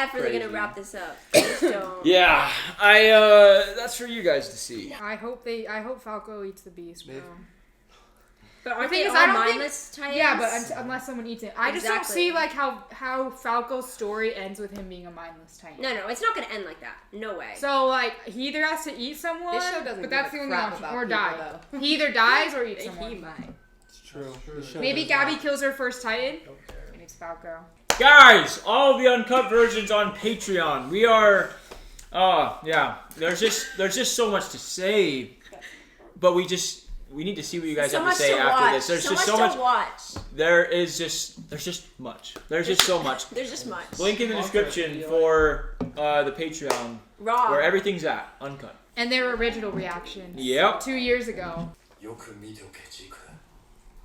definitely crazy. gonna wrap this up. Just don't. Yeah, that's for you guys to see. I hope Falco eats the beast, bro. But aren't The thing they is, all I don't mindless Titans? Yeah, but unless someone eats it. I just don't Exactly. see like how Falco's story ends with him being a mindless Titan. No, it's not gonna end like that. No way. So like he either has to eat someone, This show doesn't but give that's a the only crap option, about or people, die. though. He either dies or eats He someone. might. It's true. Maybe Gabby kills her first Titan, and it's Falco. Guys, all of the uncut versions on Patreon. We are, yeah. There's just so much to say, but we need to see what you guys have to say after this. There's just so much to watch. there's just much. There's just so much. There's just much. Link in the description for the Patreon, Raw. where everything's at, uncut. And their original reactions. Yep. 2 years ago. よく見ておけジーク。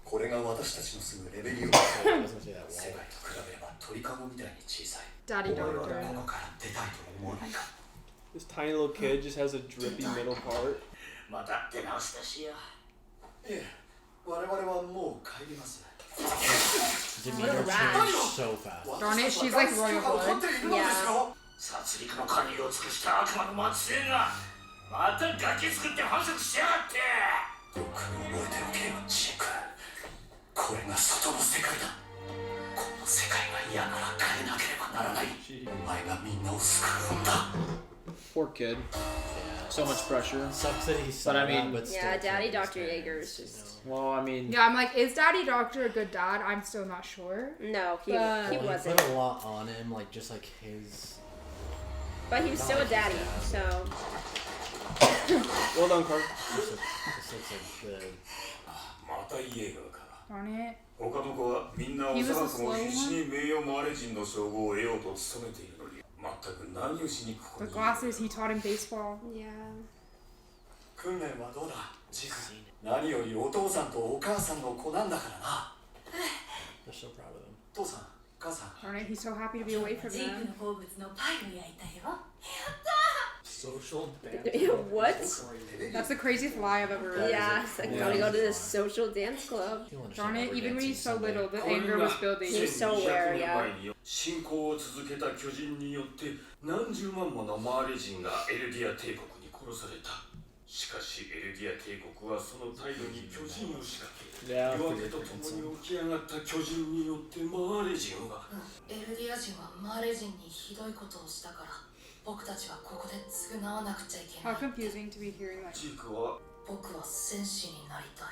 これが私たちの住むレベル4。世界と比べれば鳥かごみたいに小さい。 Daddy お前は Doctor. ここから出たいと思わないか。 This tiny little kid just has a drippy middle part. また出直したしや。ええ、我々はもう帰ります。 Demeanor changed so fast. Darn it, she's like royal blood. Yeah. 殺戮の神を尽くした悪魔の末裔がまたガキ作って繁殖しやがって。よく覚えておけよジーク。これが外の世界だ。この世界が嫌なら変えなければならない。お前がみんなを救うんだ。 Poor kid. So much pressure. Sucks that he's But I mean- but still Yeah, Daddy can't Dr. stand Yeager it, is just- Well, I mean, Yeah, I'm like, is Daddy Doctor a good dad? I'm still not sure. No, he But- Well, he wasn't. put a lot on him, like just like his. But he was still a daddy, so. Well done, Carl. This looks like good. またイエーガーか。 Darn it. 他の子はみんな幼くも必死に名誉マーレ人の称号を得ようと努めているのに全く何をしにここ The に glasses, he taught him baseball. Yeah. 訓練はどうだジク。何よりお父さんとお母さんの子なんだからな。 They're so proud of him. 父さん母さん Darn it, he's so happy to be away from ジーク them. の好物のパイを焼いたよ。 Social What? That's the craziest lie I've ever heard. Yeah, it's like gotta go to this social dance club. Darn it, even when he's so little, the anger was building. He's so aware, yeah. 侵攻を続けた巨人によって何十万ものマーレ人がエルディア帝国に殺された。しかしエルディア帝国はその態度に巨人を仕掛け、 yeah. 夜明けとともに起き上がった巨人によってマーレ人がエルディア人はマーレ人にひどいことをしたから僕たちはここで償わなくちゃいけな How い。 confusing to be hearing that. ジークは僕は戦士になりたい。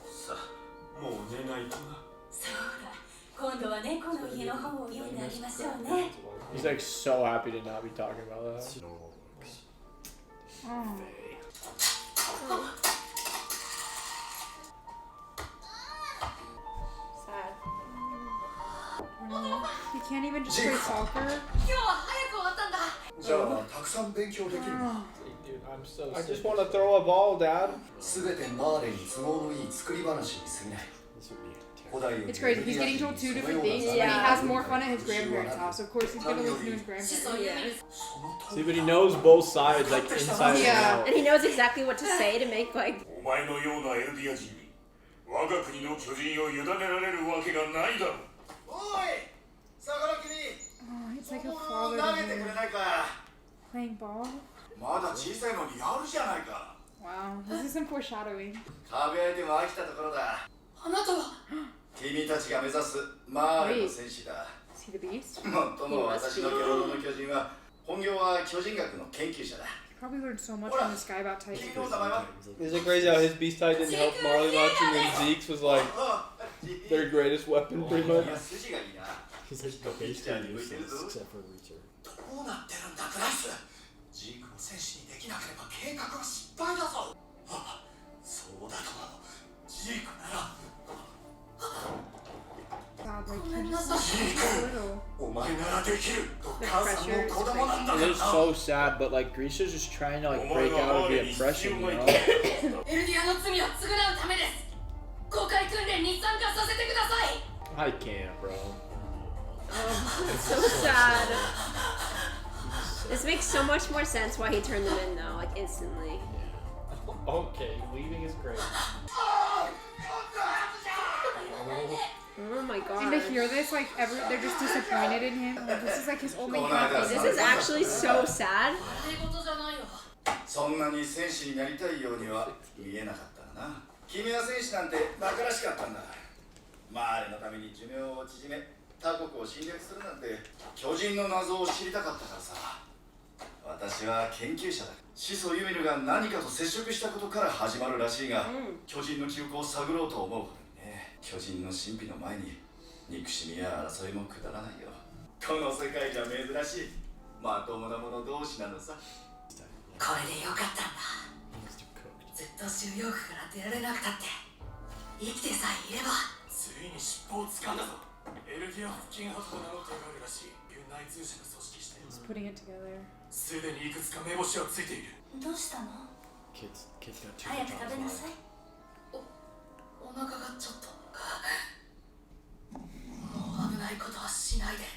さあもう寝ないとな。そうだ。今度は猫の家の本を読んであげましょうね。 He's like so happy to not be talking about that. Oh. Sad. He can't even just play soccer. 今日は早く終わったんだ。じゃあたくさん勉強できるな。 Dude, I'm so. I just want to throw a ball, Dad. すべてマーレに都合のいい作り話に過ぎない。 This would be It's crazy. He's getting told 2 different things, but he has more fun at his grandparents' house. Of course, he's gonna listen to his 始 grandparents. 祖ユミル。 See, but he knows both sides, like inside Yeah. and And he knows exactly what to say to make like. お前のようなエルディア人に我が国の巨人を委ねられるわけがないだろう。おい、さかなきに Oh, it's like a ボールを father 投 to げてく him. れないか。 Playing ball? まだ小さいのにやるじゃないか。 Wow, this is some foreshadowing. 食べ相手も飽きたところだ。あなたは君たちが目指すマーレの戦士だ。 Is he the beast? もっとも私の獣の巨人は本業は巨人学の研究者だ。 Probably learned so much from this guy about Titan. Kingの名前は Is it crazy how his beast type didn't help Marley much, and then Zeke's was like their greatest weapon, pretty much. 筋がいいな。 He's like basically useless except for research. どうなってるんだクライス。ジークの戦士にできなければ計画は失敗だぞ。あ、そうだとも。ジークなら。 God, like, he's just so little. お前ならできる。お母さんの子供なんだ It から is so sad, but like Grisha's just trying to like break out of the oppression, you know? エルディアの罪を償うためです。公開訓練に参加させてください。 I can't, bro. It's so sad. This makes so much more sense why he turned them in though, like instantly. Okay, leaving is great. Oh my god. And to hear this, like, they're just disappointed in him. Like, this is like his only happy. This is actually so sad. 悪いことじゃないよ。そんなに戦士になりたいようには見えなかったな。君は戦士なんて馬鹿らしかったんだ。マーレのために寿命を縮め、他国を侵略するなんて巨人の謎を知りたかったからさ。私は研究者だ。始祖ユミルが何かと接触したことから始まるらしいが、巨人の記憶を探ろうと思うことにね。巨人の神秘の前に憎しみや争いもくだらないよ。この世界じゃ珍しいまともな者同士なのさ。これでよかったんだ。ずっと収容区から出られなくたって生きてさえいれば。ついに尻尾を掴んだぞ。エルディア付近ハトと名乗っておられるらしいユナイ通社が組織している。 He's putting it together. すでにいくつか目星はついている。どうしたの？ Kids got too 早 much く on 食べ his な mind. さい。お腹がちょっと。もう危ないことはしないで。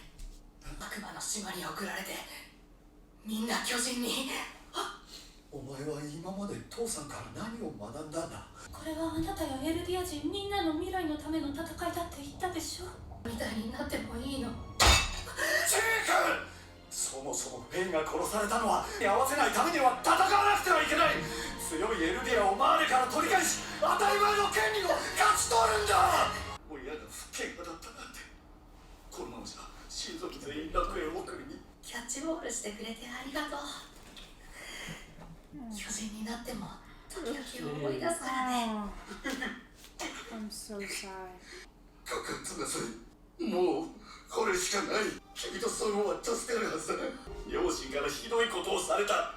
悪魔の島に送られてみんな巨人に。お前は今まで父さんから何を学んだんだ。これはあなたやエルディア人みんなの未来のための戦いだって言ったでしょ。みたいになってもいいの。ジェイク！そもそもフェンが殺されたのは合わせないためには戦わなくてはいけない。強いエルディアをマーレから取り返し当たり前の権利を勝ち取るんだ。親が不健康だったなんて。このままじゃ親族全員楽園送りに。キャッチボールしてくれてありがとう。巨人になっても時々思い出すからね。I'm so sad. かかってなさい。もうこれしかない。君とソンは助けるはずだ。両親からひどいことをされた。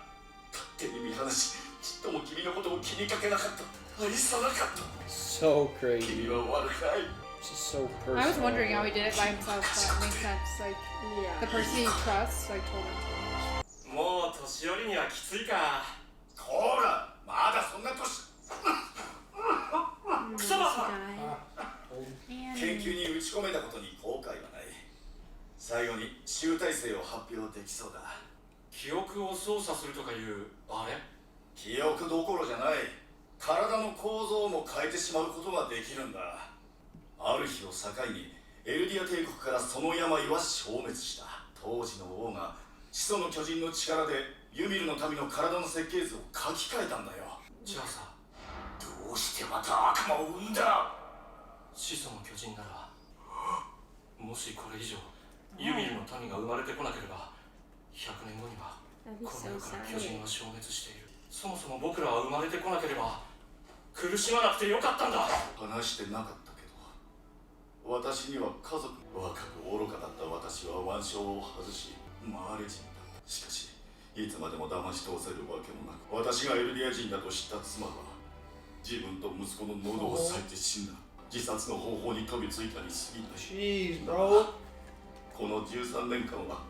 勝手に見放し、ちっとも君のことを気にかけなかった。愛さなかった。 So crazy. 君は悪くない。 This is so personal. I was wondering how he did it by himself, but it makes sense. Like, Yeah. the person he trusts, like, told him to. もう年寄りにはきついか。こら、まだそんな年。クソバカ。研究に打ち込めたことに後悔はない。最後に集大成を発表できそうだ。記憶を操作するとかいうあれ？記憶どころじゃない。体の構造も変えてしまうことができるんだ。ある日を境にエルディア帝国からその病は消滅した。当時の王が始祖の巨人の力でユミルの民の体の設計図を書き換えたんだよ。じゃあさ、どうしてまた悪魔を生んだ？始祖の巨人なら、もしこれ以上ユミルの民が生まれてこなければ100年後には That'd be こ so の世から sad. 巨人は消滅している。そもそも僕らは生まれてこなければ苦しまなくてよかったんだ。話してなかったけど、私には家族、若く愚かだった私は腕章を外しマーレ人だ。しかしいつまでも騙し通せるわけもなく、私がエルディア人だと知った妻は自分と息子の喉を裂いて死んだ。自殺の方法に飛びついたに過ぎない。 Jeez, bro. この13年間は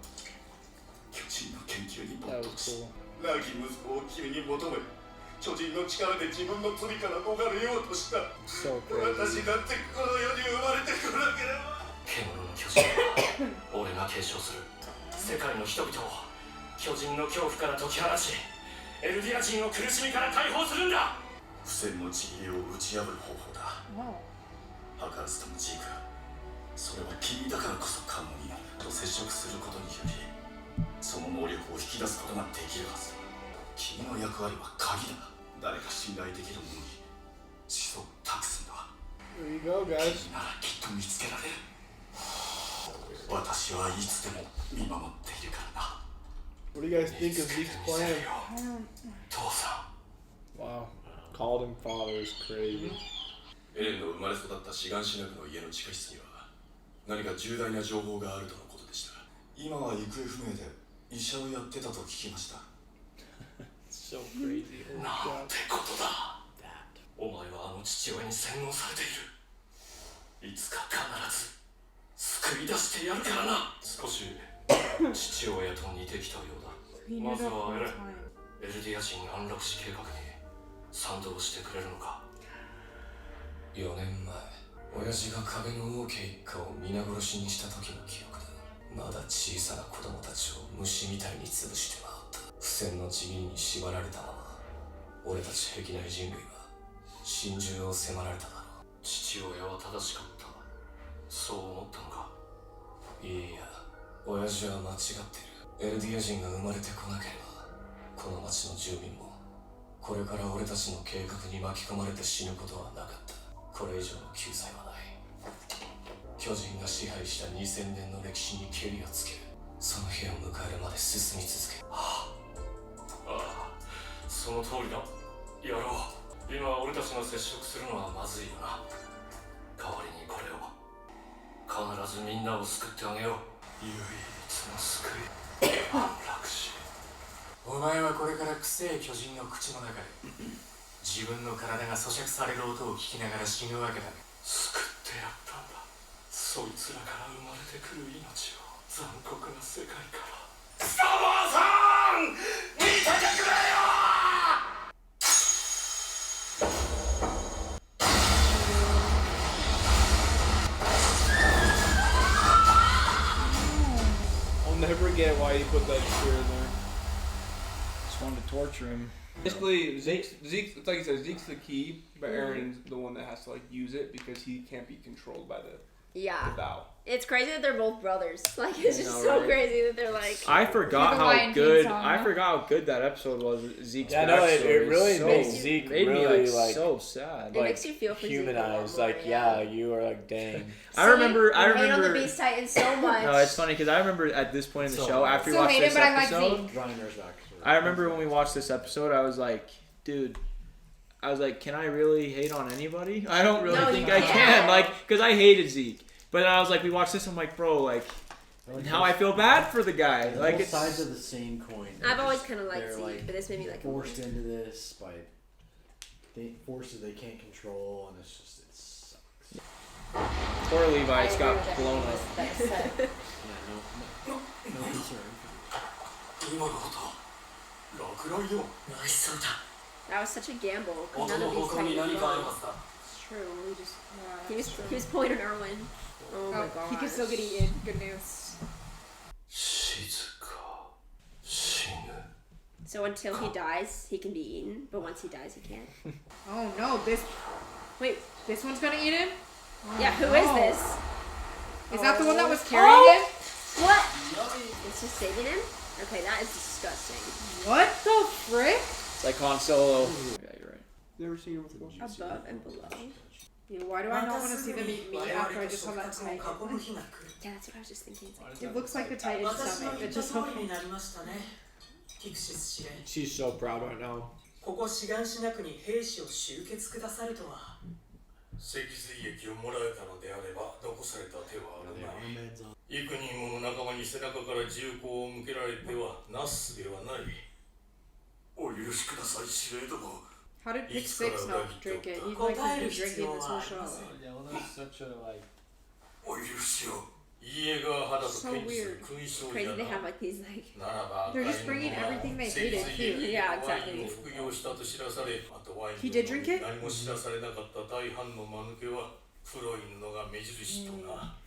巨人の研究に没 That 頭 was し、 cool. 亡き息子を君に求め、巨人の力で自分の罪から逃れようとした。 So 私 crazy. だってこの世に生まれてこなければ。獣の巨人は俺が継承する。世界の人々を巨人の恐怖から解き放ち、エルディア人を苦しみから解放するんだ。不戦のちぎりを打ち破る方法だ。 Wow. 図らずともジーク、それは君だからこそ可能になると接触することにより、その能力を引き出すことができるはずだ。君の役割は鍵だ。誰か信頼できる者に始祖を託すんだ。 There you go, guys. 君ならきっと見つけられる。私はいつでも見守っているからな。 What do you guys think of Zeke's plan? 父さん。 Wow. Called him father is crazy. エレンの生まれ育ったシガンシナ区の家の地下室には何か重大な情報があるとのことでした。今は行方不明で医者をやってたと聞きました。 So crazy. なんてことだ。 That. お前はあの父親に洗脳されている。いつか必ず救い出してやるからな。少し父親と似てきたようだ。 He knew まず that は whole エレン、 time. エルディア人安楽死計画に賛同してくれるのか。4年前、親父が壁の王家一家を皆殺しにした時の記憶だ。まだ小さな子供たちを虫みたいに潰して回った。不戦のちぎりに縛られたまま、俺たち壁内人類は心中を迫られただろう。父親は正しかった。そう思ったのか。いいや、親父は間違ってる。エルディア人が生まれてこなければ、この町の住民もこれから俺たちの計画に巻き込まれて死ぬことはなかった。これ以上の救済はない。巨人が支配した2000年の歴史にケリをつける。その日を迎えるまで進み続ける。ああ、その通りだ。やろう。今俺たちが接触するのはまずいよな。代わりにこれを必ずみんなを救ってあげよう。唯一の救い、安楽死。お前はこれから臭い巨人の口の中で自分の体が咀嚼される音を聞きながら死ぬわけだね。救ってやったんだ。そいつらから生まれてくる命を。残酷な世界から。サマーさん、見ててくれよ。I'll never get why he put that spear in there. Just wanted to torture him. Basically, Zeke's, it's like you said, Zeke's the key, but Eren's the one that has to like use it because he can't be controlled by the Yeah. vow. It's crazy that they're both brothers. Like, it's just know, so right? crazy that they're like... I forgot The how Lion King good. song, I huh? forgot how good that episode was. Zeke's Yeah, no, it backstory. really So- made Zeke made really me like so sad. It makes you feel for Zeke a lot humanized. more, Like, yeah, you are like, dang. I remember. I hate on the remember. Beast Titan so much. No, it's funny because I remember at this point in the So show, after we Still watched hate him, this but I like episode, Zeke. Reiner's backstory. I remember when we watched this episode, I was like, dude. I was like, can I really hate on anybody? I don't really No, think you I can't. can. Like, because I hated Zeke. But then I was like, we watched this, I'm like, bro, like, now I feel bad for the guy. Like, Both it's sides of the same coin. I've always kind of liked They're, Zeke, like, but this made me like him. forced into this by forces they can't control, and it's just, it sucks. poor I Levi's agree got with blown everything up. that was said. Yeah, no concern. 今の音、落雷よ。ナイスそうだ。 That was such a gamble. 'Cause 音 none の of 方 these 向に Titans 何かある won. はずだ。 It's true. We just. He was pointing Erwin. Oh my Oh, god. he can still get eaten. Good news. 静か。死ぬ。 So until he dies, he can be eaten, but once he dies, he can't. Oh no, this. Wait, this one's gonna eat him? Oh, Yeah, who no. is this? Is that the one that was carrying him? What? Is he saving him? Okay, that is disgusting. What the frick? It's like Han Solo. Yeah, you're right. You ever seen him before? Above and below. Yeah, why do I not want to see them eat meat after I just saw that Titan? Yeah, that's what I was just thinking. It's like, It looks like the Titan's stomach. It just looks. She's so proud right now. ここ志願しなくに兵士を集結くださるとは。脊髄液をもらえたのであれば残された手はあるまい。幾人もの仲間に背中から銃口を向けられてはなすすべはない。お許しください、司令殿。 How did Pick Six not drink it? He's like he's been drinking this whole show. Yeah, well, that's such a like. お許しを。家が肌と So 検知す weird. る勲章 crazy じゃ they have な。 like these like ならば They're just bringing everything they hated too. Yeah, exactly. He did drink it? 何も知らされなかった大半の間抜けは黒い布が目印とな。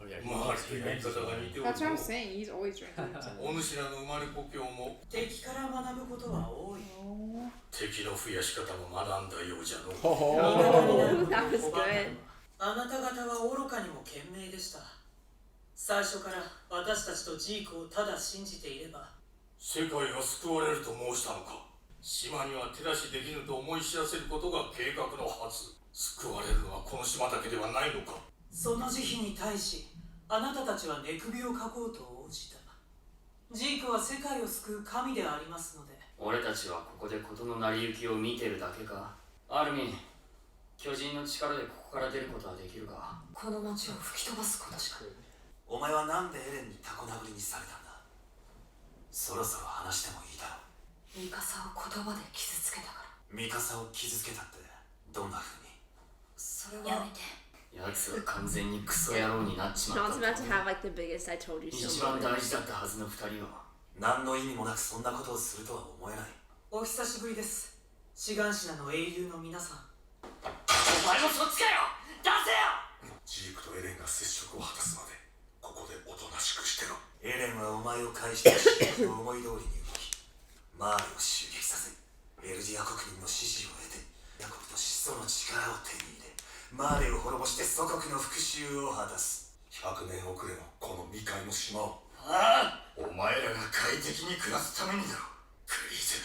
Oh yeah. 周りとやり方が似ておる That's what I'm saying. He's always drinking. お主らの生まれ故郷も敵から学ぶことは多い。敵の増やし方も学んだようじゃの。 oh, that was good. あなた方は愚かにも賢明でした。最初から私たちとジークをただ信じていれば。世界が救われると申したのか。島には手出しできぬと思い知らせることが計画のはず。救われるのはこの島だけではないのか。その慈悲に対し、あなたたちは寝首をかこうと応じた。ジークは世界を救う神でありますので。俺たちはここで事の成り行きを見てるだけか。アルミン、巨人の力でここから出ることはできるか。この町を吹き飛ばすことしか。お前はなんでエレンにタコ殴りにされたんだ。そろそろ話してもいいだろう。ミカサを言葉で傷つけたから。ミカサを傷つけたってどんな風に。それはやめて。奴は完全にクソ野郎になっちまっ Sean's た。 about to have like the biggest I told you 一 so 番 moment. 大事だったはずの二人は。何の意味もなくそんなことをするとは思えない。お久しぶりです。志願者の英雄の皆さん。お前もそっちかよ。出せよ。ジークとエレンが接触を果たすまでここでおとなしくしてろ。エレンはお前を介して刺激を思い通りに動きマーレを襲撃させエルディア国民の支持を得てヤ国と失踪の力を手に入れマーレを滅ぼして祖国の復讐を果たす。100年遅れのこの未開の島を。ああ、お前らが快適に暮らすためにだろ、クリーズ。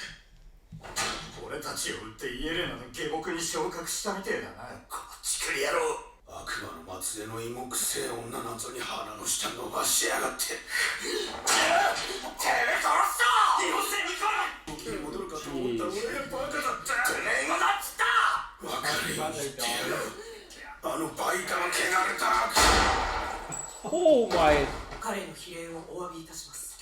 俺たちを撃ってイエレナの下僕に昇格したみてえだな。このチクリ野郎、悪魔の末裔の芋くせえ女謎に鼻の下伸ばしやがって。てめえ殺すぞ、妖精ニコラ。時に戻るかと思った俺がバカだった。てめえもだっつった。分かるように言ってやる。あのバイカの汚れた。Oh my. 彼の非礼をお詫びいたします。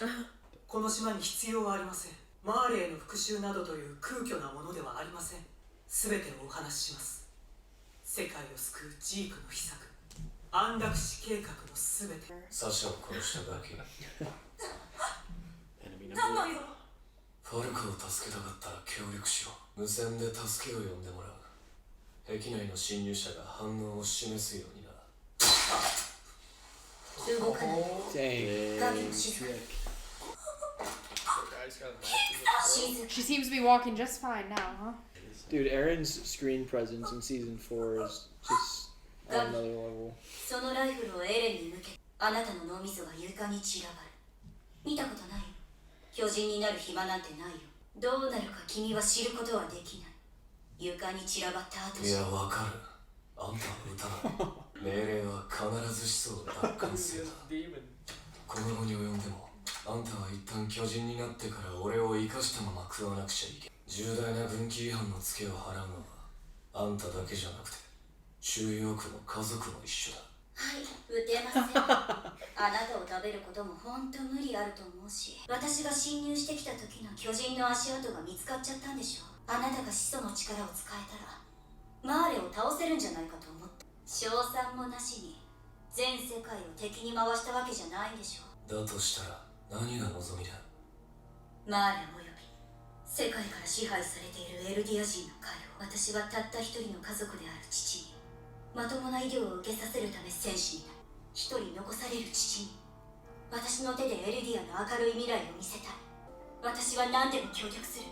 この島に必要はありません。マーレへの復讐などという空虚なものではありません。すべてをお話しします。世界を救うジークの秘策、安楽死計画のすべて。サシャを殺したガキ。何の用？ファルコを助けたかったら協力しろ。無線で助けを呼んでもらう。壁内の侵入者が反応を示すようにな。動かない。 Dang. ガビの静かに。 She seems to be walking just fine now, huh? Dude, Eren's screen presence in season 4 is just on another level. そのライフルをエレンに向け、あなたの脳みそが床に散らばる。見たことないよ。巨人になる暇なんてないよ。どうなるか君は知ることはできない。床に散らばった後いや、わかる。あんたは撃たない。命令は必ずしそう奪還せよ。この後に及んでも、あんたは一旦巨人になってから俺を生かしたまま食わなくちゃいけん。重大な軍規違反のツケを払うのはあんただけじゃなくて中央区の家族も一緒だ。はい、撃てません。あなたを食べることも本当無理あると思うし、私が侵入してきた時の巨人の足跡が見つかっちゃったんでしょ。あなたが始祖の力を使えたらマーレを倒せるんじゃないかと思った。賞賛もなしに全世界を敵に回したわけじゃないんでしょ。だとしたら何が望みだ。マーレおよび世界から支配されているエルディア人の解放。私はたった一人の家族である父にまともな医療を受けさせるため戦士になる。一人残される父に私の手でエルディアの明るい未来を見せたい。私は何でも協力する。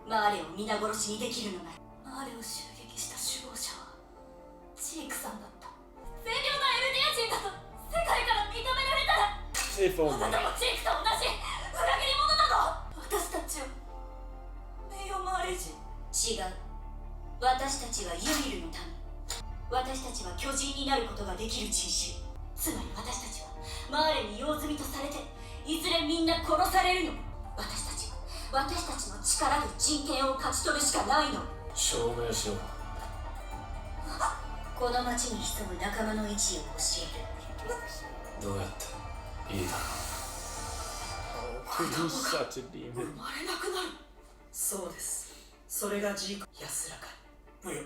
マーレを皆殺しにできるのなら。マーレを襲撃した首謀者はジークさんだった。善良なエルディア人だと世界から認められたら If あ only. なたもジークと同じ裏切り者なの。私たちは名誉マーレ人。違う。私たちはユミルの民。私たちは巨人になることができる人種。つまり私たちはマーレに用済みとされていずれみんな殺されるの。私たちは私たちの力で人権を勝ち取るしかないの。証明しろ。この町に潜む仲間の位置を教える。どうやっていいだろう。 He's such a demon. 生まれなくなる。そうです。それがジーク。安らかいや、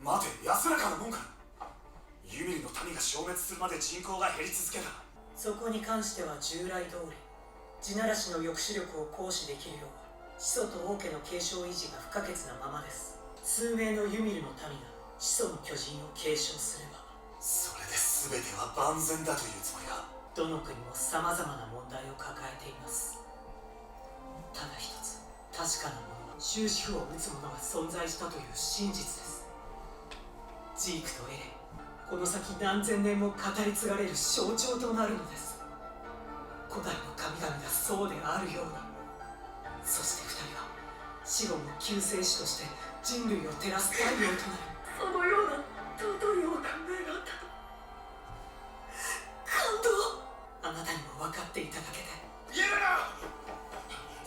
待て、安らかなもんか。ユミルの民が消滅するまで人口が減り続けた。そこに関しては従来通り地ならしの抑止力を行使できるよう始祖と王家の継承維持が不可欠なままです。数名のユミルの民が始祖の巨人を継承すればそれで全ては万全だというつもりか。どの国もさまざまな問題を抱えています。ただ一つ確かなものは終止符を打つ者が存在したという真実です。ジークとエレン、この先何千年も語り継がれる象徴となるのです。古代の神々がそうであるように。そして二人は死後の救世主として人類を照らす太陽となる。そのような尊いお考えがあったと感動。あなたにも分かっていただけて。イエレナ、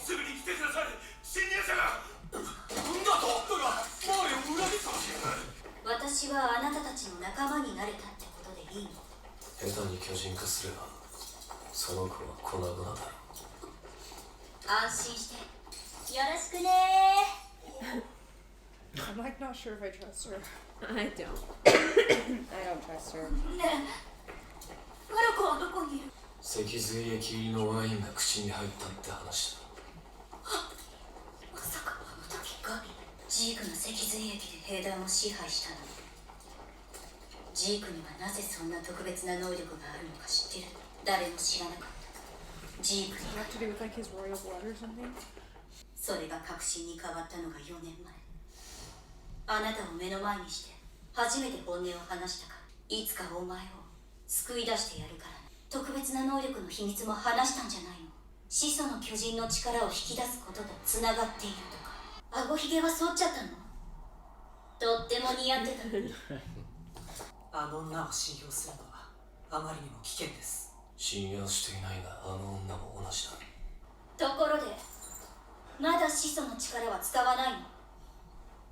すぐに来てください。侵入者が。なんだと。だがマーレを裏切ったかもしれない。私はあなたたちの仲間になれたってことでいいの。下手に巨人化すればその子は粉々だろう。安心してよろしくね。 I'm like not sure if I trust her. I don't. I don't trust her. ねえ、ファルコはどこにいる？脊髄液入りのワインが口に入ったって話だ。まさかあの時ガビジークの脊髄液で兵団を支配したの。ジークにはなぜそんな特別な能力があるのか知ってる？誰も知らなかった。ジークに Does it have to do with like his royal blood or something? それが確信に変わったのが4年前。あなたを目の前にして初めて本音を話したか。いつかお前を救い出してやるからね。特別な能力の秘密も話したんじゃないの。始祖の巨人の力を引き出すこととつながっているとか。顎ひげは剃っちゃったの。とっても似合ってた。あの女を信用するのはあまりにも危険です。信用していないがあの女も同じだ。ところでまだ始祖の力は使わないの。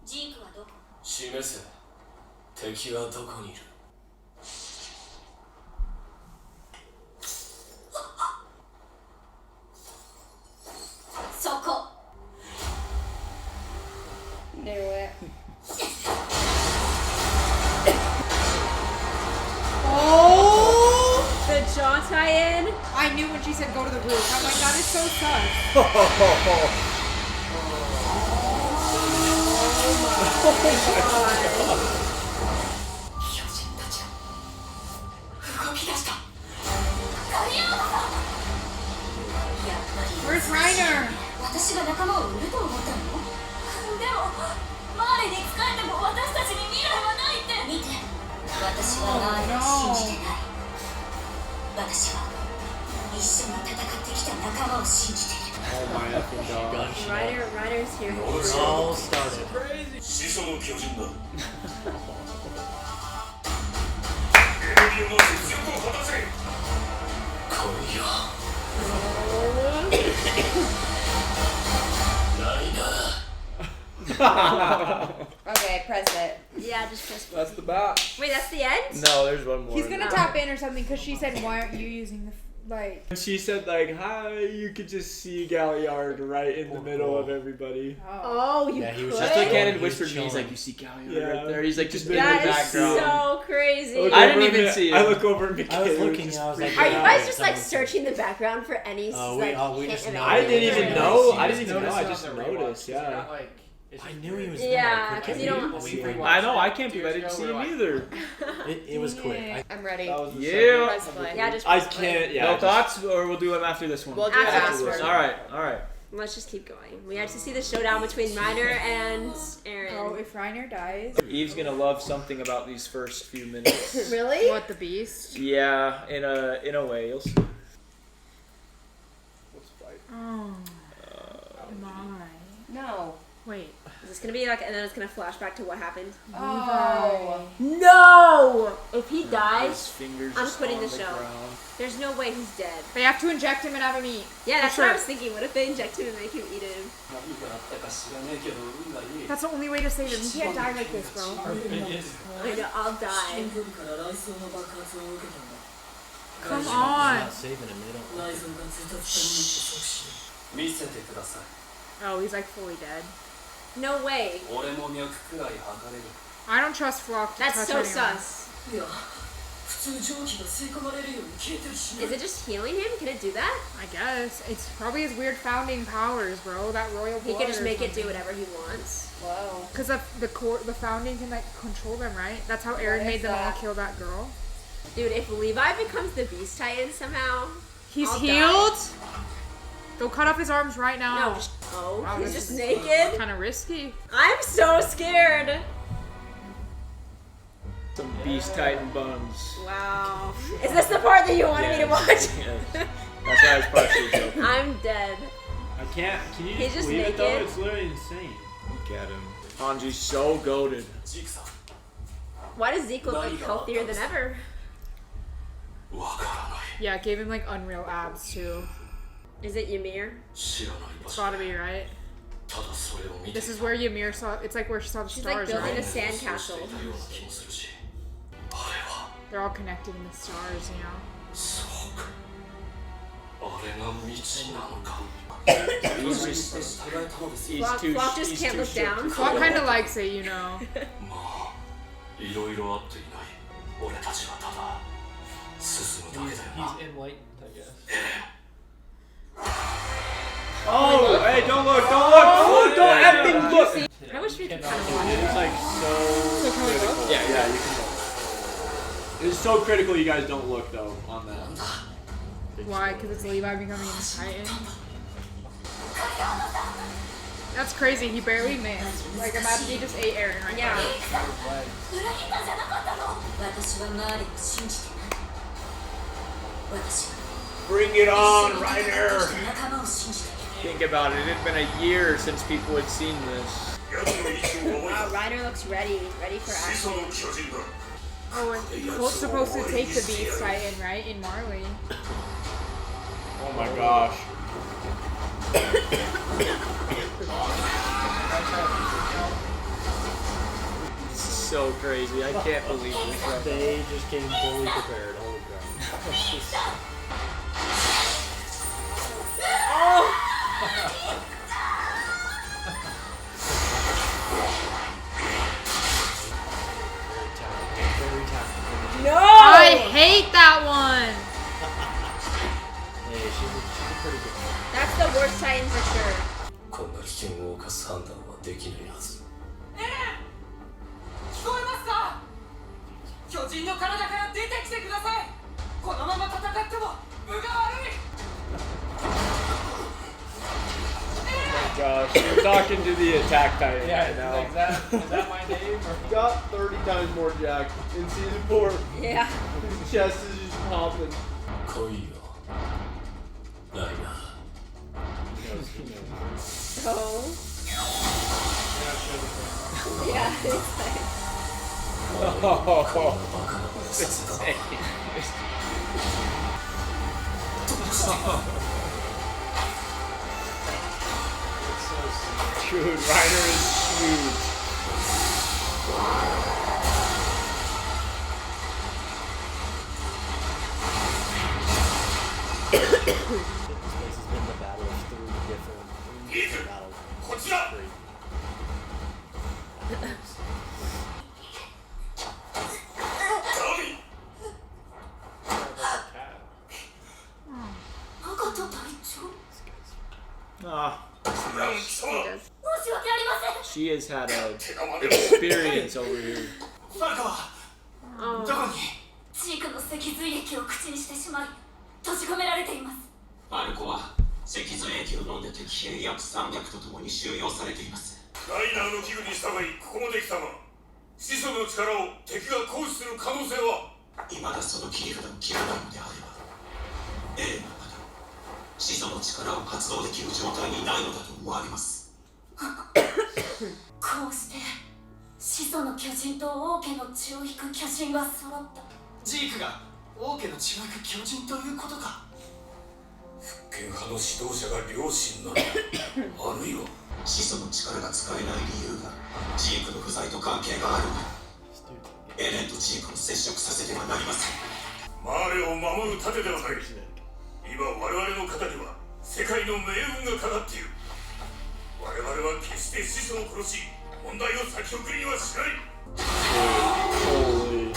ジークはどこ。示せ。敵はどこにいる。そこ。Knew it. Oh! The jaw tie-in. I knew when she said go to the roof. I'm like, that is so sus. Oh my god. Where's Reiner? 私が仲間を売ると思ったの。でもマーレに仕えても私たちに未来はないって。見て、私はマーレを信じてない。私は一緒に戦ってきた仲間を信じている。 Oh my effing god. Reiner's here. It all started. 始祖の巨人だ。エレギオの実力を果たせ。来いよ。ライナー。 Okay, press it. Yeah, just press. That's the bat. Wait, that's the end? No, there's one more. He's gonna tap in or something because she said, why aren't you using the, like... And she said like, hi, you could just see Galliard right in the middle of everybody. Oh, you Yeah, he was could? That's what Cannon He was whispered to me. He's chilling. like, you see Galliard Yeah. right there? He's like, just in the That is background. so crazy. I didn't even see it. I look over at Michaela. I was looking and I was like, Are you yeah, guys wait, just like someone's- searching the background for any we hint just of know. I didn't anything? even know. Yeah. I didn't even know. I Noticed just on the rewatch, noticed. it's not Yeah. like- it's I just knew he weird. was Yeah, there. 'cause you don't- I know. I can't believe I didn't see him either. It was quick. I'm ready. That was the Yeah. Press play. Yeah, just I press play. can't. Yeah. No just- thoughts, or we'll do them after this one. We'll do it Afterwards. afterwards. All right. All right. Let's just keep going. We have to see the showdown between Reiner and Eren. Oh, if Reiner dies... Eve's gonna love something about these first few minutes. Really? What, the beast? Yeah, in a way, you'll see. Let's fight. Oh, my. No. Wait. Is this gonna be like, and then it's gonna flash back to what happened? Oh. No! If he His dies, fingers I'm just quitting on the show. ground. there's no way he's dead. They have to inject him and have him eat. Yeah, that's For what I sure. was thinking. What if they inject him and make him eat him? That's the only way to save him. He can't die like this, bro. I know, I'll die. Come You're on. not saving him. They don't. 見せてください。 Oh, he's like fully dead. No way. 俺も脈くらい測れる。 I don't trust Flock to That's touch so anyone. sus. いや普通蒸気が吸い込まれるように消えてるしな Is it just healing him? Can it do that? I guess. It's probably his weird founding powers, bro. That royal He blood can just or make it do something. whatever he wants. Whoa. Because the founding can like control them, right? That's how Eren made them all kill that girl. Dude, if Levi becomes the Beast Titan somehow, He's I'll healed? Go cut off his arms right now. No, just oh, Wow, he's this just is naked. Kind of risky. I'm so scared. Some Beast Titan buns. Wow. Is this the part that you wanted me to watch? Yes. That's why I was partially joking. I'm dead. I can't. Can you He's just believe it though? naked. It's literally insane. Look at him. Hanji's so goated. Why does Zeke look like healthier than ever? Yeah, it gave him like unreal abs too. Is it Ymir? It's gotta be, right? This is where Ymir saw. It's like where she saw the She's like stars, building a right? sandcastle. They're all connected in the stars, you know. He's just. He's Flock, too. Flock just he's can't too look shook. down. Flock kind of likes it, you know. いろいろあっていない俺たちはただ進むだけだよな He's enlightened, I guess. Oh, hey, don't look, don't look, don't look, don't effing look. I wish we could kind Dude, of watch it's it. like so critical. Yeah, yeah, you can look. It's so critical you guys don't look though on that. Why? Because it's Levi becoming a Titan. That's crazy. He barely missed. Like, imagine he just ate Eren right Yeah. now. 私はマーレを信じてない。私は Bring it on, 一緒に戦って Reiner! きた仲間を信じている。 Think about it. It had been a year since people had seen this. Wow, Reiner looks ready. Ready for 始 action. 祖の巨人だ Oh, and Colt's supposed to take the Beast Titan, right? In Marley. Oh my gosh. This is so crazy. I can't believe this. Right? They just came fully prepared. Holy crap. Very tactical. No! I hate that one! Hey, she's a pretty good one. That's the worst Titan for sure. こんな危険を冒す判断はできないはずエレン聞こえますか巨人の体から出てきてくださいこのまま戦っても分が悪い Gosh, you're talking to the attack titan right now. Is that my name? Got 30 times more Jack in season 4. Yeah. His chest is just popping. 来いよライナー So. Yeah, it's like. Oh, バカなことさせた dude, Reiner is huge. This place has been the battle of three different battles. こちら Three. 中田隊長 Ah, 申し訳ありません she has had a experience over here. ファルカは Oh. どこにジークの脊髄液を口にしてしまい閉じ込められていますマルコは脊髄液を飲んで敵兵約300とともに収容されていますライナーの器具に従いここまで来たが始祖の力を敵が行使する可能性は未だその切り札を切らないのであればエレンはまだ始祖の力を発動できる状態にないのだと思われますこうして始祖の巨人と王家の血を引く巨人が揃ったジークが王家の血を引く巨人ということか復権派の指導者が両親なのあるいは始祖の力が使えない理由がジークの不在と関係があるエレンとジークを接触させてはなりませんマーレを守る盾ではない今我々の肩には世界の命運がかかっている我々は決して始祖を殺し問題を先送りにはしない Holy.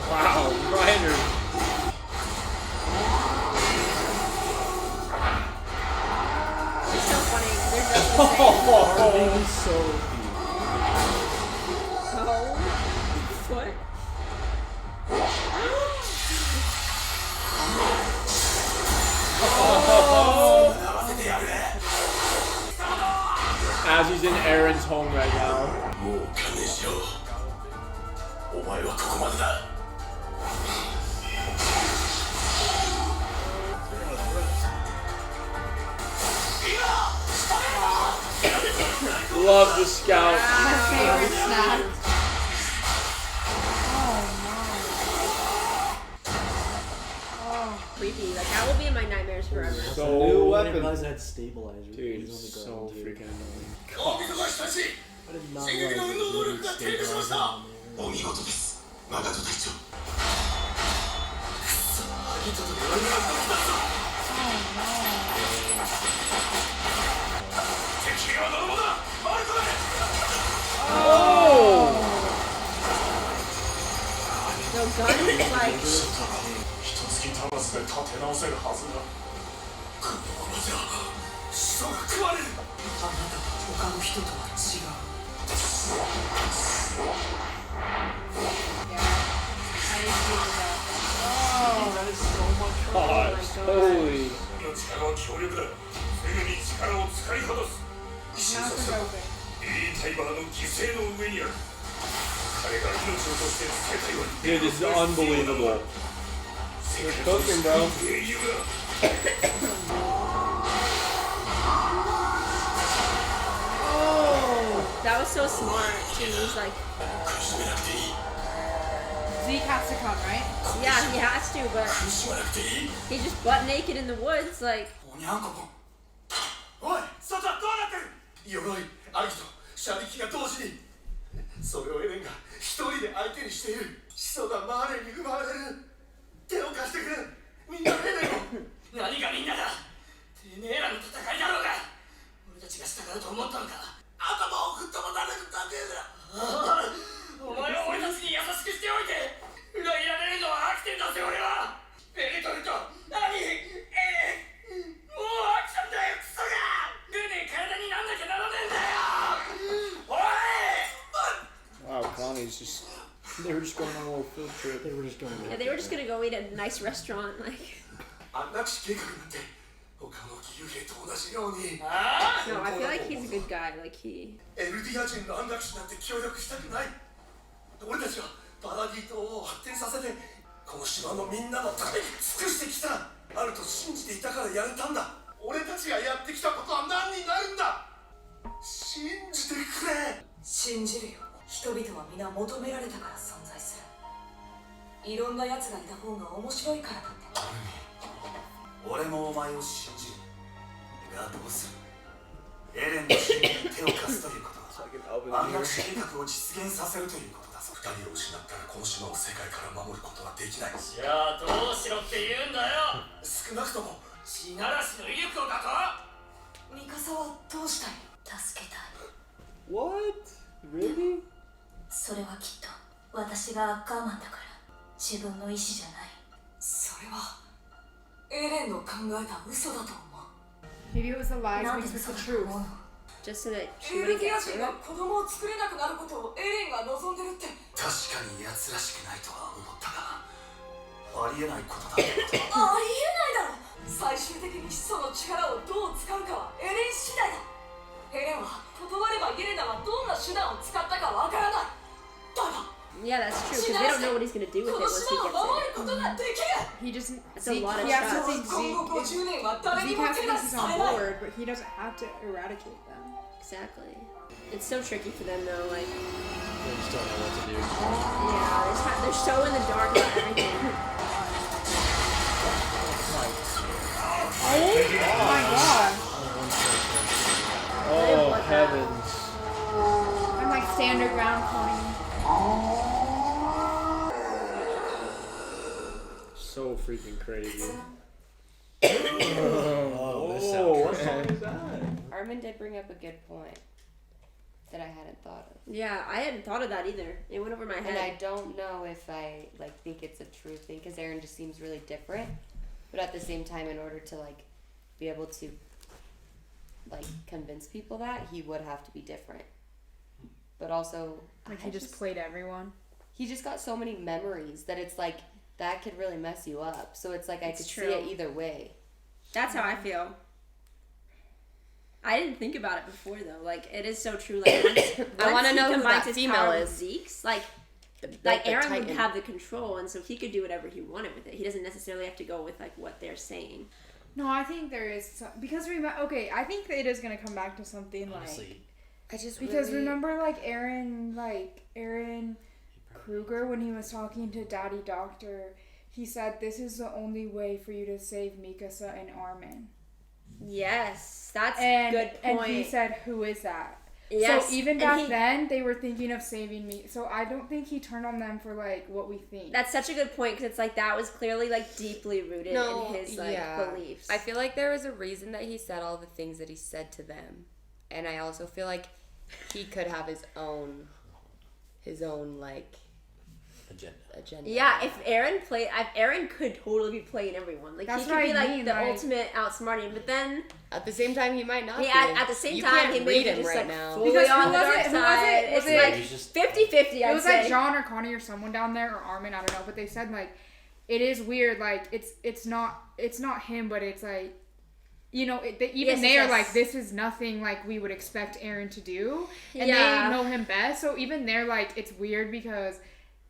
Wow, Reiner. It's so funny. There's nothing Marley is so Oh. What? As he's in Eren's home right now. もう勘弁しろお前はここまでだ Love the scout. My favorite snack. Creepy. Like that will be in my nightmares forever. So New I didn't weapon. realize it had stabilizer. Dude, It was it's on so the ground, dude. freaking annoying. 大人たち I did not 進 realize 撃の it 運動能 was 力が really 低下しました stabilizing on there. お見事ですマガト隊長 No gun is like 一月足らずで立て直せるはずだこのままじゃ始祖が食われるあなたは他の人とは違う Yeah. I didn't see that. God, holy. の力は強強力だ。すぐに力を使い果たす。 His mouth is open. エリータイバーの犠牲の上にある。彼が命を落として世界は Dude, this is unbelievable. They're cooking, bro. 英雄だ。 That was so smart. He was like, 苦しめなくていい。 Zeke has to come, right? yeah, he has to, but 苦しまなくていい。 he just butt naked in the woods, like. おにゃんこも。おい、外はどうなってる。鎧、兄貴と射撃が同時に。それをエレンが一人で相手にしている。始祖がマーレに奪われる。手を貸してくれ。みんなエレンを。何がみんなだ。てめえらの戦いだろうが。俺たちが従うと思ったのか。頭を吹っ飛ばされるだけだ。お前は俺たちに優しくしておいて裏切られるのは飽きてんだぜ俺は。ベルトルト、兄、エレン、もう飽きたんだよクソが。ルネ体になんなきゃならねえんだよ。おい。 Wow, Connie's just. They were just going on a little field trip. They were just going. Yeah, they were just gonna go eat at a nice restaurant, like. あんな地計画なんて他の義勇兵と同じように。 No, I feel like he's a good guy. Like he. エルディア人の安楽死なんて協力したくない。俺たちはパラディ島を発展させてこの島のみんなのために尽くしてきた。あると信じていたからやれたんだ。俺たちがやってきたことは何になるんだ。信じてくれ。信じるよ。人々は皆求められたから存在する。いろんな奴がいた方が面白いからだって。俺もお前を信じるがどうする。エレンの信念に手を貸すということは安楽死計画を実現させるということだぞ。二人を失ったらこの島を世界から守ることはできない。じゃあどうしろって言うんだよ。少なくとも地ならしの威力をだと。ミカサはどうしたい。助けたい。 What? Really? それはきっと私がアッカーマンだから自分の意志じゃない。それはエレンの考えた嘘だと思う。 Maybe it was the lies なんで mixed with そう the だと truth. 思うの。 Just so that she エル wouldn't ディ get ア人が hurt. 子供を作れなくなることをエレンが望んでるって。確かに奴らしくないとは思ったがありえないことだってことありえないだろ。最終的に始祖の力をどう使うかはエレン次第だ。エレンは断ればイエレナはどんな手段を使ったかわからない。だが Yeah, that's true. Because they don't know what he's gonna do with こ it の once 島 he を gets 守 it. ることができる。 He just That's a Zeke, lot of he has to stuff. think 今後 Zeke. 50年は誰に Zeke も has 手 to 出 think し he's さ on れない。 board, but he doesn't have to eradicate them. Exactly. It's so tricky for them though. Like, They just don't know what to do. yeah, they're so in the dark about everything. Oh my god! Oh, What the- heavens. I'm like stand your ground, Connie. So freaking crazy. Oh, this what soundtrack. song is that? Armin did bring up a good point that I hadn't thought of. Yeah, I hadn't thought of that either. It went over my And I head. don't know if I like think it's a true thing because Eren just seems really different. But at the same time, in order to like be able to like convince people that he would have to be different. But also, Like I he just played everyone. he just got so many memories that it's like that could really mess you up. So it's like I It's could true. see it either way. That's how I feel. I didn't think about it before though. Like it is so true. Like I wanna he know who combines that his female power is. with Zeke's, like The Eren would Titan. have the control, and so he could do whatever he wanted with it. He doesn't necessarily have to go with like what they're saying. No, I think there is some, because okay, I think it is gonna come back to something Honestly, I just because really, remember Eren Kruger when he was talking to Daddy Doctor, he said this is the only way for you to save Mikasa and Armin. Yes, that's And good point. and he said, "Who is that?" Yes, So even and back he- then, they were thinking of saving me. So I don't think he turned on them for like what we think. That's such a good point because it's like that was clearly like deeply rooted in his like beliefs. I feel like there was a reason that he said all the things that he said to them, and I also feel like he could have his own like agenda. Yeah, if Eren could totally be playing everyone. Like That's he could what be I like mean, the like- ultimate outsmarting, but then At the same time, he might not. he, be. at the same You time can't he may read be him just right like now. fully Because on who the was dark it? Who was side. it? Was It's it- like He's just- 50-50, It I'd was say. like John or Connie or someone down there or Armin, I don't know, but they said like it is weird. Like it's not him, but it's like you know, even Yes, they are yes. like, this is nothing like we would expect Eren to do. And Yeah. they know him best. So even they're like, it's weird because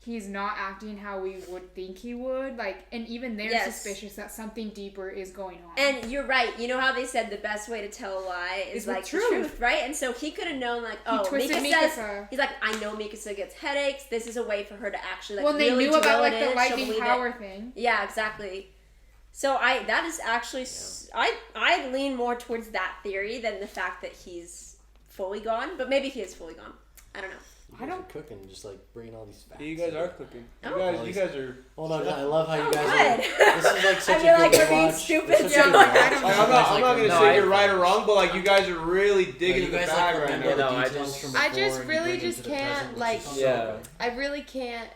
he's not acting how we would think he would. Like, and even they're Yes. suspicious that something deeper is going on. And you're right. You know how they said the best way to tell a lie is Is with like the truth. truth, right? And so he could have known, like, oh, twisted Mikasa. He's like, I know Mikasa gets headaches. This is a way for her to actually like well, they really knew about drill like it the in. She'll lightning believe power it. thing. Yeah, exactly. So that is actually I lean more towards that theory than the fact that he's fully gone. But maybe he is fully gone. I don't know. You guys are cooking, just like bringing all these facts. You guys are cooking. Oh. You guys are. Hold on, I love how you guys good. are. This is like such I a feel good like we're being watch. stupid. It's such a Yeah, good like, watch. I don't You I'm guys, like, not gonna no, say you're right or wrong, but like you guys are really digging you in the guys, bag like, right remember now. the No, I details just- from I before just and you really bring them just to the can't, present, which like- is so Yeah. good. I really can't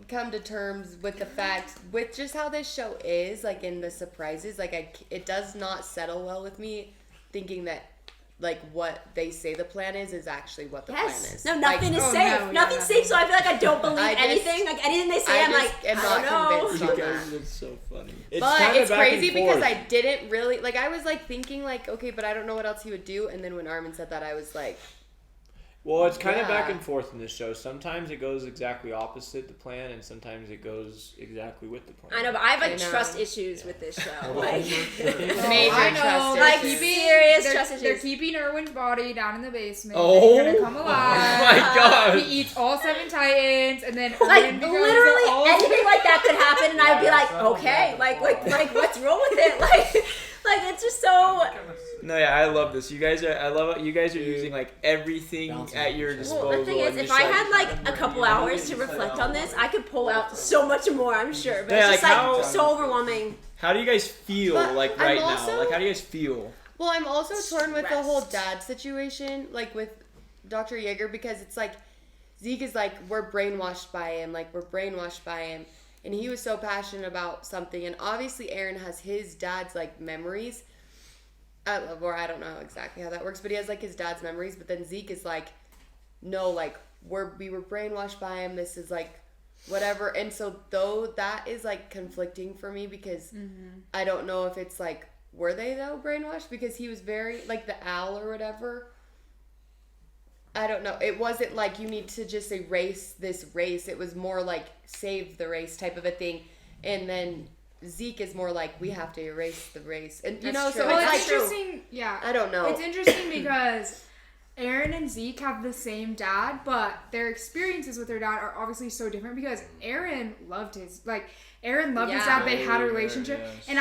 come to terms with the fact with just how this show is, like in the surprises. Like it does not settle well with me, thinking that like what they say the plan is actually what the plan is. No, nothing like, is safe. Nothing's safe. So I feel like I don't believe I just- anything. Like anything they say, I'm like, am I not don't know. convinced on that. It's so funny. But kinda it's back crazy and because forth. I didn't really like. I was like thinking like, okay, but I don't know what else he would do. And then when Armin said that, I was like, Well, it's kind of back Yeah. and forth in this show. Sometimes it goes exactly opposite the plan, and sometimes it goes exactly with the plan. I know, but I have I like know. trust issues with this show. Well, Like, major I know, trust like, issues. serious they're, trust they're issues. keeping Erwin's body down in the basement. Oh. He's gonna come alive. Oh my God. He eats all 7 Titans, and then Like Erwin becomes literally all- anything like that could happen, and I would be Yeah, like, so okay, bad. like what's wrong with it? Like it's just so. No, yeah, I love this. You guys are. I love it. You guys are using like everything Bouncing at your off each other. disposal. Well, the thing is, and if just, I had like a couple hours to reflect on this, I could pull out so much more. I'm sure, but Yeah, it's just like, like how- so overwhelming. How do you guys feel But like I'm right now? also- Like, how do you guys feel? well, I'm also torn with the whole Stressed. dad situation, like with Dr. Yeager, because it's like Zeke is like, we're brainwashed by him, and he was so passionate about something, and obviously Eren has his dad's like memories, or I don't know exactly how that works, but he has like his dad's memories, but then Zeke is like, no, like we were brainwashed by him, this is like whatever, and so though that is like conflicting for me because I don't know if it's like, were they though brainwashed, because he was very like the owl or whatever. I don't know. It wasn't like you need to just erase this race. It was more like save the race type of a thing. And then Zeke is more like we have to erase the race. And you That's know, true. so Well, it's it's like interesting. Yeah, I don't know. It's interesting because Eren and Zeke have the same dad, but their experiences with their dad are obviously so different because Eren loved his his dad. They had a relationship, Yes. and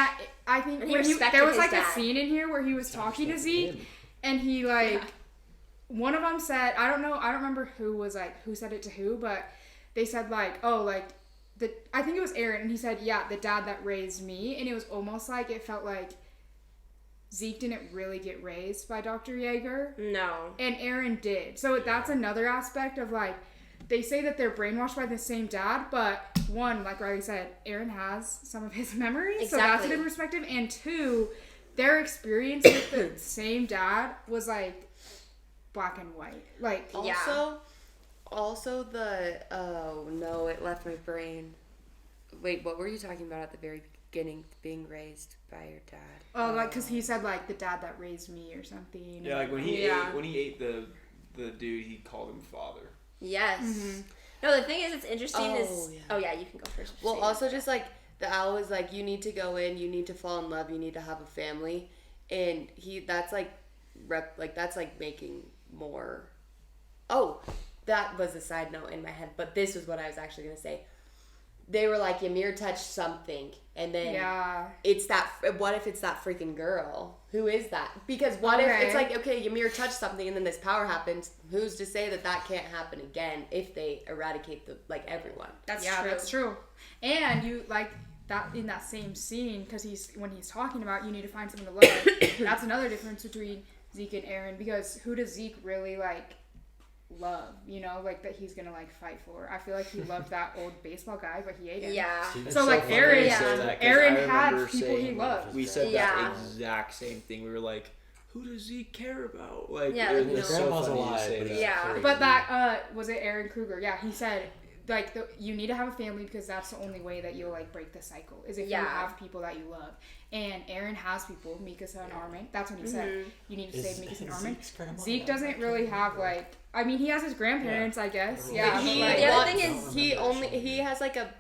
I think And he when respected there was his like dad. a scene in here where he was talking to Zeke, and he like one of them said, I don't remember who said it to who, but they said like, oh, like I think it was Eren, and he said, yeah, the dad that raised me, and it was almost like it felt like Zeke didn't really get raised by Dr. Yeager, No. and Eren did. So that's another aspect of like, they say that they're brainwashed by the same dad, but one, like Riley said, Eren has some of his memories, so that's a Exactly. good perspective, and two, their experience with the same dad was like black and white. Like, Also the oh no, it left my brain. Wait, what were you talking about at the very beginning? Being raised by your dad. oh, like, because he said like the dad that raised me or something. Yeah, like when he Yeah. ate the dude, he called him father. Yes. Mm-hmm. No, the thing is, it's interesting. Oh, Yeah, you can go first. Well, also just like the owl was like, you need to go in, you need to fall in love, you need to have a family, and that's like that's like making more. Oh, that was a side note in my head, but this was what I was actually gonna say. They were like, Ymir touched something, and then it's that. What if it's that freaking girl? Who is that? Because what if it's like, okay, Ymir touched something, and then this power happens. Who's to say that can't happen again if they eradicate everyone? That's true. That's true. And you like that in that same scene because when he's talking about you need to find someone to love. That's another difference between Zeke and Eren, because who does Zeke really like love? You know, like that he's gonna like fight for. I feel like he loved that old baseball guy, but he ate him. Yeah. So like Eren, Eren had remember people he saying- loved. We said Yeah. that exact same thing. We were like, who does Zeke care about? Like, Yeah, it like, was no. so Grandpa's funny to alive, say but that. he's Yeah. crazy. But that was it Eren Kruger? Yeah, he said like you need to have a family because that's the only way that you'll like break the cycle is if you have people that you love. And Eren has people, Mikasa and Armin. That's when he said you need to save Mikasa and Armin. Zeke doesn't really have like. I mean, he has his grandparents, I guess. Yeah. But But the other thing is he has like a.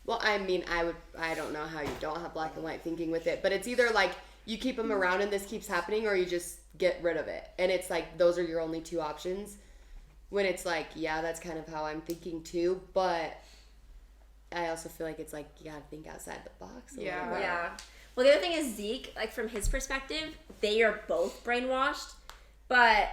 Well, I mean, I don't know how you don't have black and white thinking with it, but it's either like you keep him around and this keeps happening, or you just get rid of it. And it's like those are your only two options. When it's like, yeah, that's kind of how I'm thinking too, but I also feel like it's like you gotta think outside the box. Yeah. Well, the other thing is Zeke, like from his perspective, they are both brainwashed, but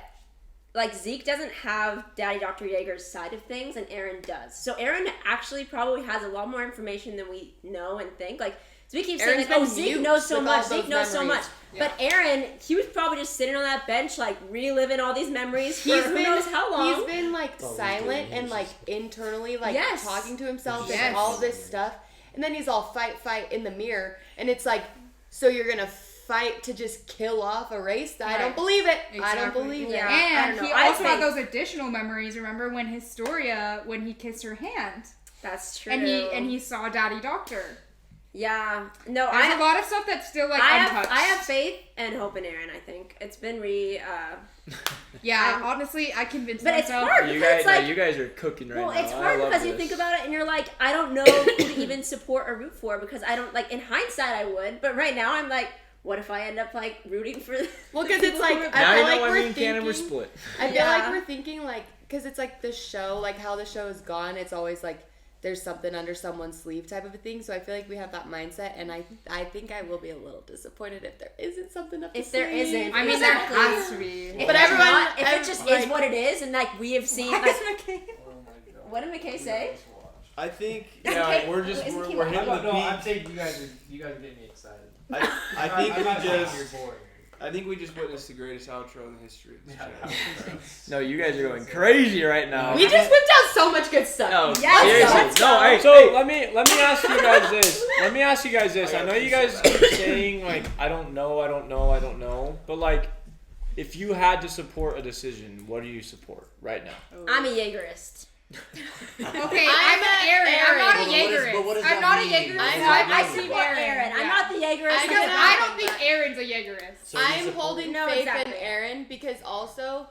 like Zeke doesn't have Daddy Dr. Yeager's side of things, and Eren does. So Eren actually probably has a lot more information than we know and think. Like, so we keep saying, like, oh, Zeke knows so much, Zeke knows so much. Yeah. But Eren, he was probably just sitting on that bench, like, reliving all these memories for who knows how long. He's been, like, silent and, like, internally, like, talking to himself and all this stuff. And then he's all fight in the mirror. And it's like, so you're going to fight to just kill off a race? I don't believe it. Exactly. I don't believe it. Yeah. And he also had those additional memories. Remember when Historia, when he kissed her hand? That's true. And he saw Daddy Doctor. Yeah. No, there's a lot of stuff that's still like untouched. I have faith and hope in Eren, I think. It's been honestly, I convinced myself. But it's hard because you guys are cooking right now. Well, it's hard because you think about it and you're like, I don't know who to even support or root for because I don't, like, in hindsight I would, but right now I'm like, what if I end up, like, rooting for Well, because it's like, I feel like we're thinking, we're split. I feel like we're thinking, like, because it's like the show, like how the show is gone, it's always like, there's something under someone's sleeve type of a thing. So I feel like we have that mindset, and I think I will be a little disappointed if there isn't something up the sleeve. There isn't. I mean, there has to be. But if it just is what it is, and like we have seen. Like, what did McKay say? I think we're hitting the peak. I'm saying you guys are getting me excited. I think we just witnessed the greatest outro in the history of the channel. No, you guys are going crazy right now. We just whipped out so much good stuff. No, seriously. No, hey, so let me ask you guys this. I know you guys keep saying like I don't know. But like, if you had to support a decision, what do you support right now? I'm a Jaegerist. Okay, I'm an Eren. I'm not a Jaegerist. I'm not a Jaegerist. I support Eren. I'm not the Jaegerist. Because I don't think Eren's a Jaegerist. So I'm holding faith in Eren because also,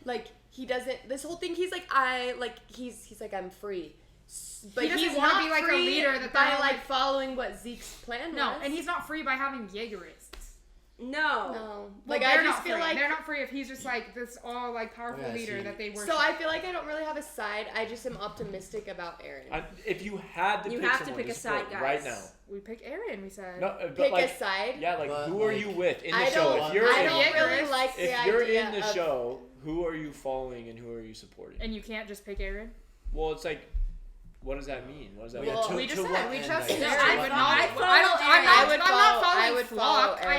like, he doesn't. This whole thing, he's like, he's like, I'm free. But he's want not to be like free a leader that by like following what Zeke's plan was. No, and he's not free by having Jaegerists. No. Like, well, I just feel like they're not free if he's just like this all like powerful leader that they worship. So I feel like I don't really have a side. I just am optimistic about Eren. If you had to, pick a side, guys. Right now. We pick Eren. We said. No, pick like, a side. Yeah, like who are you with in the show? If you're in the show, who are you following and who are you supporting? And you can't just pick Eren. Well, it's like. What does that mean? What does that mean? We just said we trust Eren. I would follow Eren. I hate Flock. I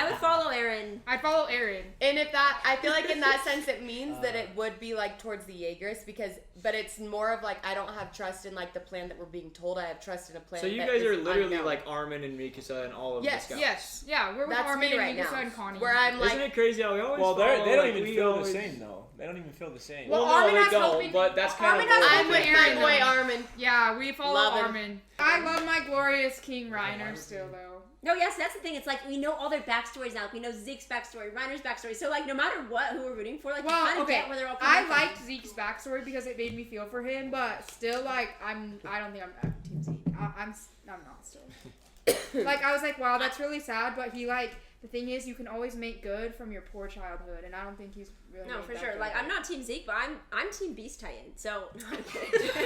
would follow Eren. I'd follow Eren. And if that, I feel like in that sense, it means that it would be like towards the Jaegerists but it's more of like I don't have trust in like the plan that we're being told. I have trust in a plan. So you guys are literally like Armin and Mikasa and all of this guys. Yes, yeah, we're with Armin and Mikasa and Connie. Where I'm like, isn't it crazy how we always? Well, they don't even feel the same though. They don't even feel the same. Well, Armin has don't. But that's kind of. I'm with my boy Armin. Yeah, we follow Armin. I love my glorious King Reiner still though. No, yes, that's the thing. It's like we know all their backstories now. Like, we know Zeke's backstory, Reiner's backstory. So like, no matter who we're rooting for, like, you kind of get where they're all coming from. I liked Zeke's backstory because it made me feel for him, but still, like, I don't think I'm Team Zeke. I'm not still. Like, I was like, wow, that's really sad. But he like. The thing is, you can always make good from your poor childhood, and I don't think he's really. No, for sure. Good. Like, I'm not Team Zeke, but I'm Team Beast Titan. So.